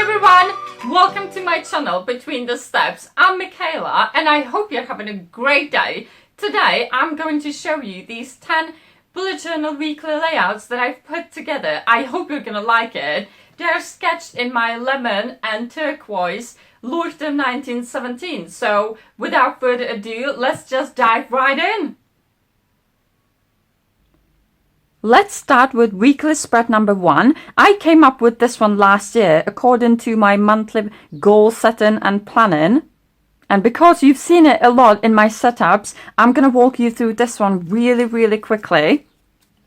everyone, welcome to my channel Between the Steps. I'm Michaela and I hope you're having a great day. Today I'm going to show you these 10 bullet journal weekly layouts that I've put together. I hope you're gonna like it. They're sketched in my lemon and turquoise Leuchtturm 1917. So without further ado, let's just dive right in. Let's start with weekly spread number 1. I came up with this one last year according to my monthly goal setting and planning. And because you've seen it a lot in my setups, I'm going to walk you through this one really quickly.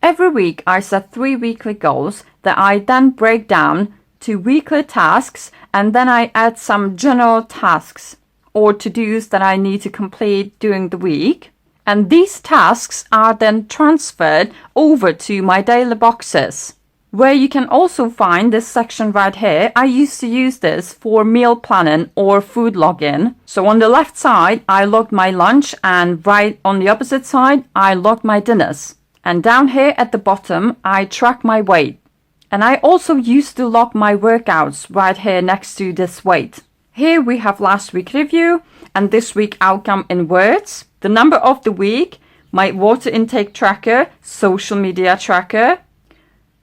Every week I set 3 weekly goals that I then break down to weekly tasks, and then I add some general tasks or to-dos that I need to complete during the week. And these tasks are then transferred over to my daily boxes, where you can also find this section right here. I used to use this for meal planning or food login. So on the left side, I logged my lunch, and right on the opposite side, I logged my dinners. And down here at the bottom, I track my weight. And I also used to log my workouts right here next to this weight. Here we have last week review and this week outcome in words, the number of the week, my water intake tracker, social media tracker,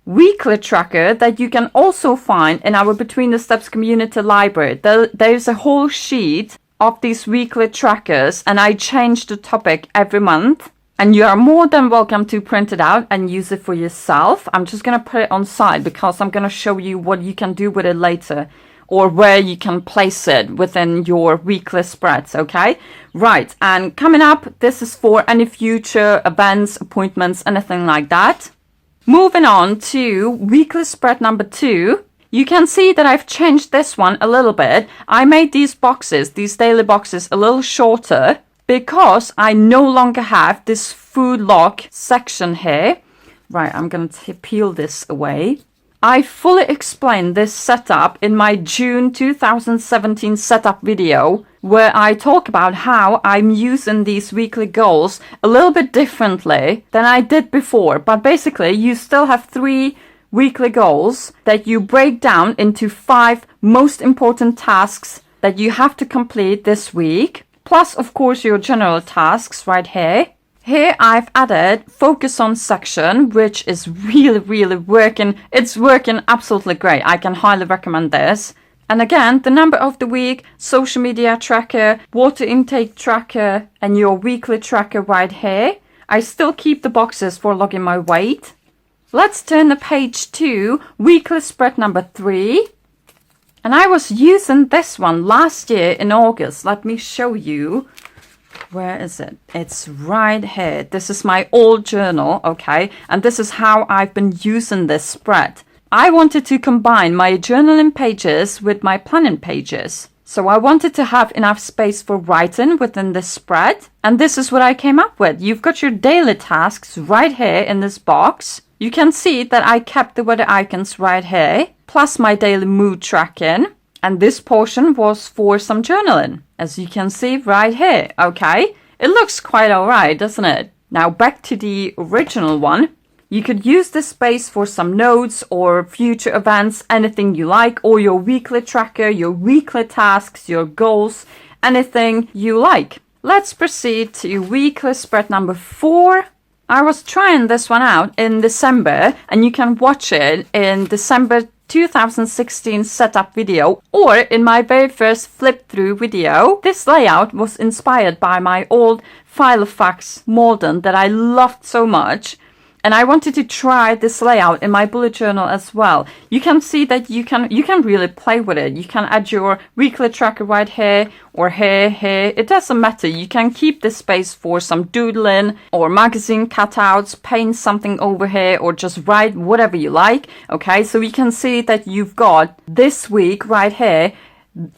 weekly tracker that you can also find in our Between the Steps community library. There's a whole sheet of these weekly trackers and I change the topic every month. And you are more than welcome to print it out and use it for yourself. I'm just going to put it on side because I'm going to show you what you can do with it later, or where you can place it within your weekly spreads, okay? Right, and coming up, this is for any future events, appointments, anything like that. Moving on to weekly spread number 2. You can see that I've changed this one a little bit. I made these boxes, these daily boxes, a little shorter because I no longer have this food log section here. Right, I'm going to peel this away. I fully explained this setup in my June 2017 setup video, where I talk about how I'm using these weekly goals a little bit differently than I did before. But basically, you still have 3 weekly goals that you break down into 5 most important tasks that you have to complete this week. Plus, of course, your general tasks right here. Here I've added focus on section, which is really working. It's working absolutely great. I can highly recommend this. And again, the number of the week, social media tracker, water intake tracker, and your weekly tracker right here. I still keep the boxes for logging my weight. Let's turn the page to weekly spread number 3. And I was using this one last year in August. Let me show you. Where is it? It's right here. This is my old journal, okay? And this is how I've been using this spread. I wanted to combine my journaling pages with my planning pages. So I wanted to have enough space for writing within this spread. And this is what I came up with. You've got your daily tasks right here in this box. You can see that I kept the weather icons right here, plus my daily mood tracking. And this portion was for some journaling, as you can see right here, okay? It looks quite alright, doesn't it? Now back to the original one. You could use this space for some notes or future events, anything you like, or your weekly tracker, your weekly tasks, your goals, anything you like. Let's proceed to weekly spread number 4. I was trying this one out in December, and you can watch it in December 2016 setup video or in my very first flip through video. This layout was inspired by my old Filofax Malden that I loved so much, and I wanted to try this layout in my bullet journal as well. You can see that you can really play with it. You can add your weekly tracker right here or here. It doesn't matter. You can keep this space for some doodling or magazine cutouts, paint something over here, or just write whatever you like. Okay, so you can see that you've got this week right here.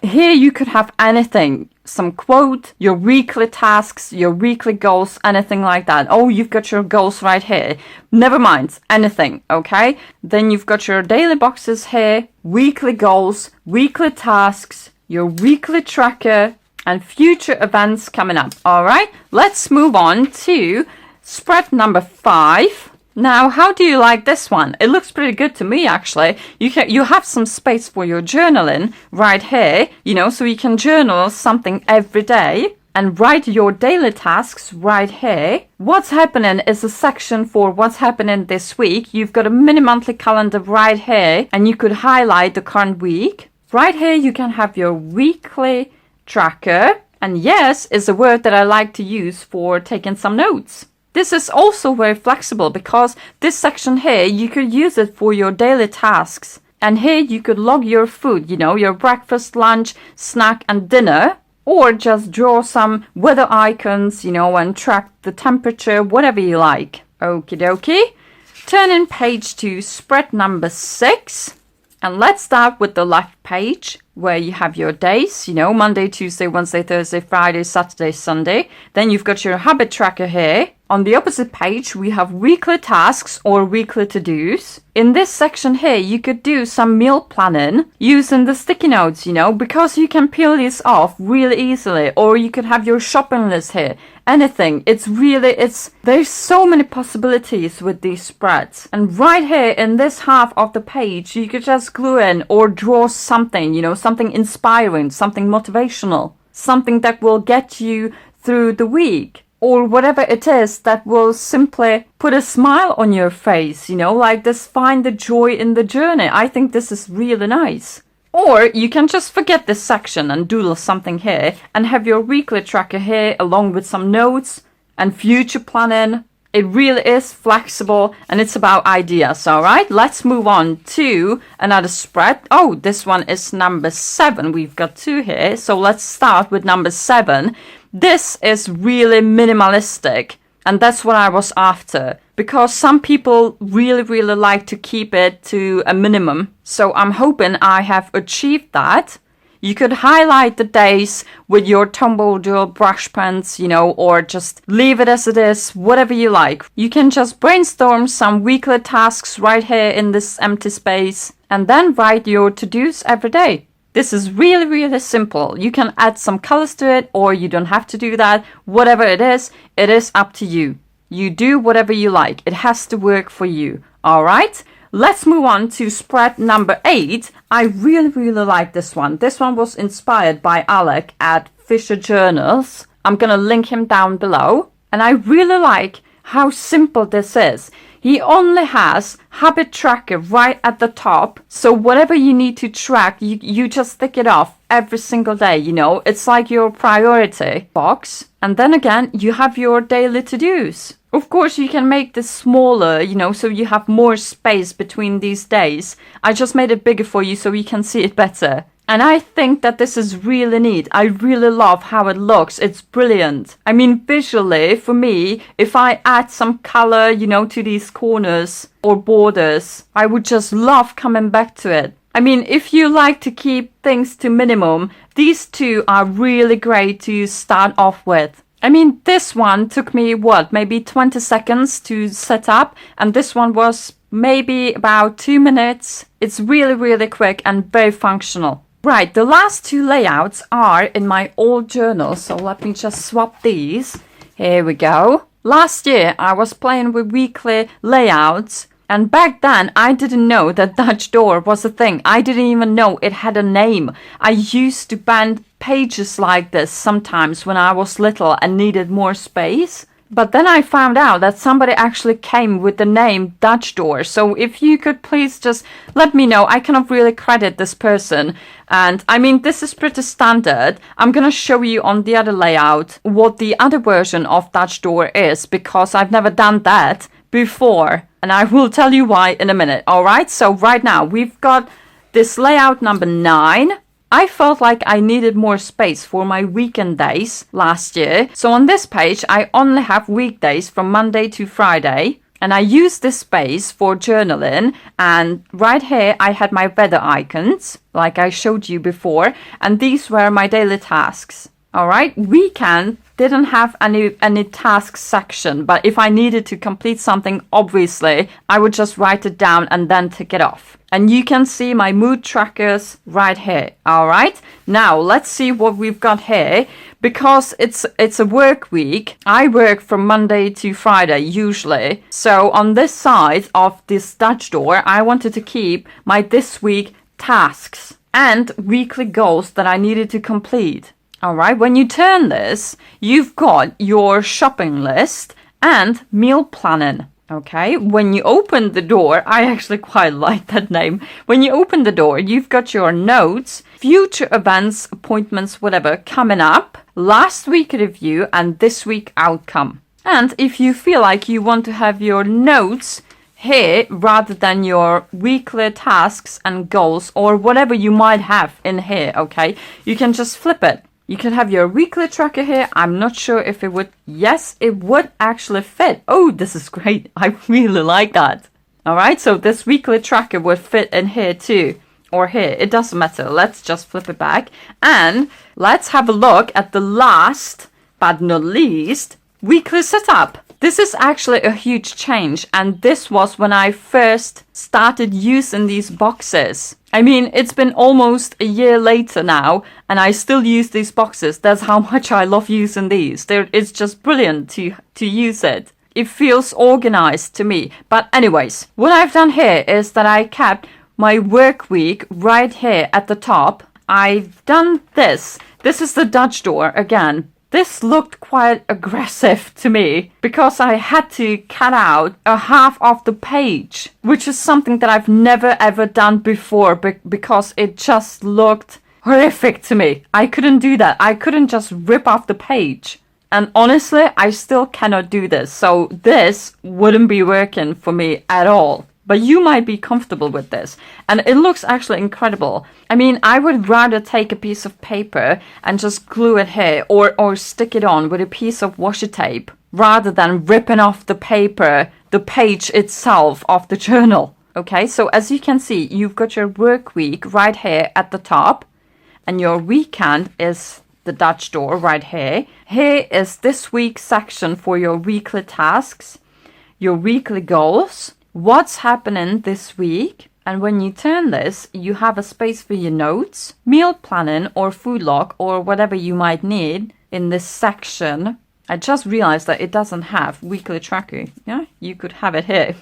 Here you could have anything, some quote, your weekly tasks, your weekly goals, anything like that. Oh, you've got your goals right here. Never mind, anything, okay? Then you've got your daily boxes here, weekly goals, weekly tasks, your weekly tracker, and future events coming up. All right, let's move on to spread number 5. Now, how do you like this one? It looks pretty good to me, actually. You have some space for your journaling right here, so you can journal something every day and write your daily tasks right here. What's happening is a section for what's happening this week. You've got a mini monthly calendar right here, and you could highlight the current week. Right here, you can have your weekly tracker. And yes is a word that I like to use for taking some notes. This is also very flexible because this section here, you could use it for your daily tasks. And here you could log your food, your breakfast, lunch, snack and dinner. Or just draw some weather icons, and track the temperature, whatever you like. Okie dokie. Turning page to spread number 6. And let's start with the left page where you have your days, Monday, Tuesday, Wednesday, Thursday, Friday, Saturday, Sunday. Then you've got your habit tracker here. On the opposite page, we have weekly tasks or weekly to-dos. In this section here, you could do some meal planning using the sticky notes, because you can peel these off really easily. Or you could have your shopping list here. Anything. There's so many possibilities with these spreads. And right here in this half of the page, you could just glue in or draw something, something inspiring, something motivational, something that will get you through the week. Or whatever it is that will simply put a smile on your face, like this, find the joy in the journey. I think this is really nice. Or you can just forget this section and doodle something here and have your weekly tracker here along with some notes and future planning. It really is flexible and it's about ideas, alright? Let's move on to another spread. Oh, this one is number 7. We've got 2 here, so let's start with number 7. This is really minimalistic, and that's what I was after, because some people really, really like to keep it to a minimum. So I'm hoping I have achieved that. You could highlight the days with your tumble drill brush pens, or just leave it as it is, whatever you like. You can just brainstorm some weekly tasks right here in this empty space, and then write your to-dos every day. This is really, really simple. You can add some colors to it, or you don't have to do that. Whatever it is up to you. You do whatever you like. It has to work for you. All right? Let's move on to spread number 8. I really, really like this one. This one was inspired by Alec at Fisher Journals. I'm going to link him down below. And I really like how simple this is. He only has habit tracker right at the top. So whatever you need to track, you just tick it off every single day, It's like your priority box. And then again, you have your daily to-dos. Of course, you can make this smaller, so you have more space between these days. I just made it bigger for you so you can see it better. And I think that this is really neat. I really love how it looks. It's brilliant. I mean, visually, for me, if I add some color, to these corners or borders, I would just love coming back to it. I mean, if you like to keep things to minimum, these 2 are really great to start off with. I mean, this one took me, maybe 20 seconds to set up, and this one was maybe about 2 minutes. It's really, really quick and very functional. Right, the last 2 layouts are in my old journal, so let me just swap these. Here we go. Last year, I was playing with weekly layouts, and back then, I didn't know that Dutch door was a thing. I didn't even know it had a name. I used to bend pages like this sometimes when I was little and needed more space. But then I found out that somebody actually came with the name Dutch door. So if you could please just let me know. I cannot really credit this person. And I mean, this is pretty standard. I'm going to show you on the other layout what the other version of Dutch door is, because I've never done that before. And I will tell you why in a minute. All right. So right now we've got this layout number 9. I felt like I needed more space for my weekend days last year. So on this page, I only have weekdays from Monday to Friday. And I use this space for journaling. And right here, I had my weather icons, like I showed you before. And these were my daily tasks. All right. Weekend didn't have any task section. But if I needed to complete something, obviously, I would just write it down and then tick it off. And you can see my mood trackers right here. All right. Now let's see what we've got here. because it's a work week, I work from Monday to Friday usually. So on this side of this Dutch door, I wanted to keep my this week tasks and weekly goals that I needed to complete. All right, when you turn this, you've got your shopping list and meal planning. Okay, when you open the door, I actually quite like that name. When you open the door, you've got your notes, future events, appointments, whatever, coming up, last week review, and this week outcome. And if you feel like you want to have your notes here rather than your weekly tasks and goals or whatever you might have in here, okay, you can just flip it. You can have your weekly tracker here. I'm not sure if it would. Yes, it would actually fit. Oh, this is great. I really like that. All right, so this weekly tracker would fit in here too. Or here. It doesn't matter. Let's just flip it back. And let's have a look at the last, but not least, weekly setup. This is actually a huge change. And this was when I first started using these boxes. I mean, it's been almost a year later now, and I still use these boxes. That's how much I love using these. It's just brilliant to use it. It feels organized to me. But anyways, what I've done here is that I kept my work week right here at the top. I've done this. This is the Dutch door again. This looked quite aggressive to me because I had to cut out a half of the page, which is something that I've never ever done before because it just looked horrific to me. I couldn't do that. I couldn't just rip off the page. And honestly, I still cannot do this. So this wouldn't be working for me at all. But you might be comfortable with this. And it looks actually incredible. I mean, I would rather take a piece of paper and just glue it here or stick it on with a piece of washi tape rather than ripping off the paper, the page itself of the journal. Okay, so as you can see, you've got your work week right here at the top. And your weekend is the Dutch door right here. Here is this week's section for your weekly tasks, your weekly goals, what's happening this week. And when you turn this, you have a space for your notes, meal planning or food log or whatever you might need in this section. I just realized that it doesn't have weekly tracker. Yeah, you could have it here.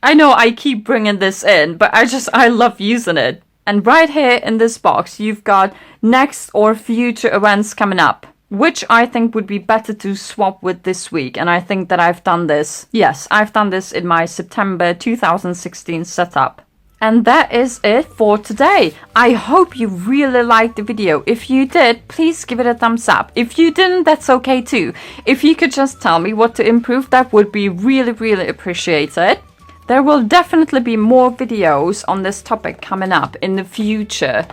I know I keep bringing this in, but I love using it. And right here in this box, you've got next or future events coming up, which I think would be better to swap with this week. And I think that I've done this. Yes, I've done this in my September 2016 setup. And that is it for today. I hope you really liked the video. If you did, please give it a thumbs up. If you didn't, that's okay too. If you could just tell me what to improve, that would be really, really appreciated. There will definitely be more videos on this topic coming up in the future,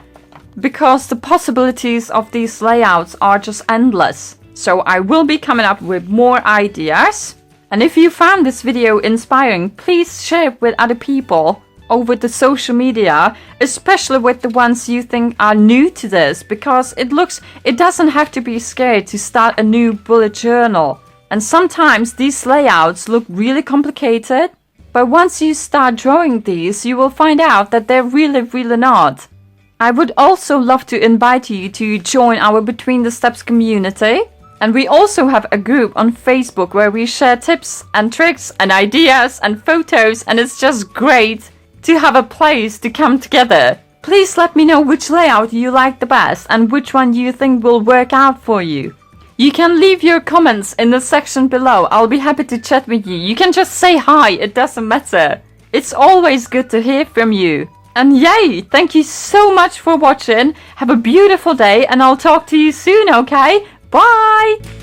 because the possibilities of these layouts are just endless. So I will be coming up with more ideas. And if you found this video inspiring, please share it with other people over the social media, especially with the ones you think are new to this, because it doesn't have to be scary to start a new bullet journal. And sometimes these layouts look really complicated, but once you start drawing these, you will find out that they're really, really not. I would also love to invite you to join our Between the Steps community. And we also have a group on Facebook where we share tips and tricks and ideas and photos, and it's just great to have a place to come together. Please let me know which layout you like the best and which one you think will work out for you. You can leave your comments in the section below. I'll be happy to chat with you. You can just say hi, it doesn't matter. It's always good to hear from you. And yay, thank you so much for watching. Have a beautiful day and I'll talk to you soon, okay? Bye!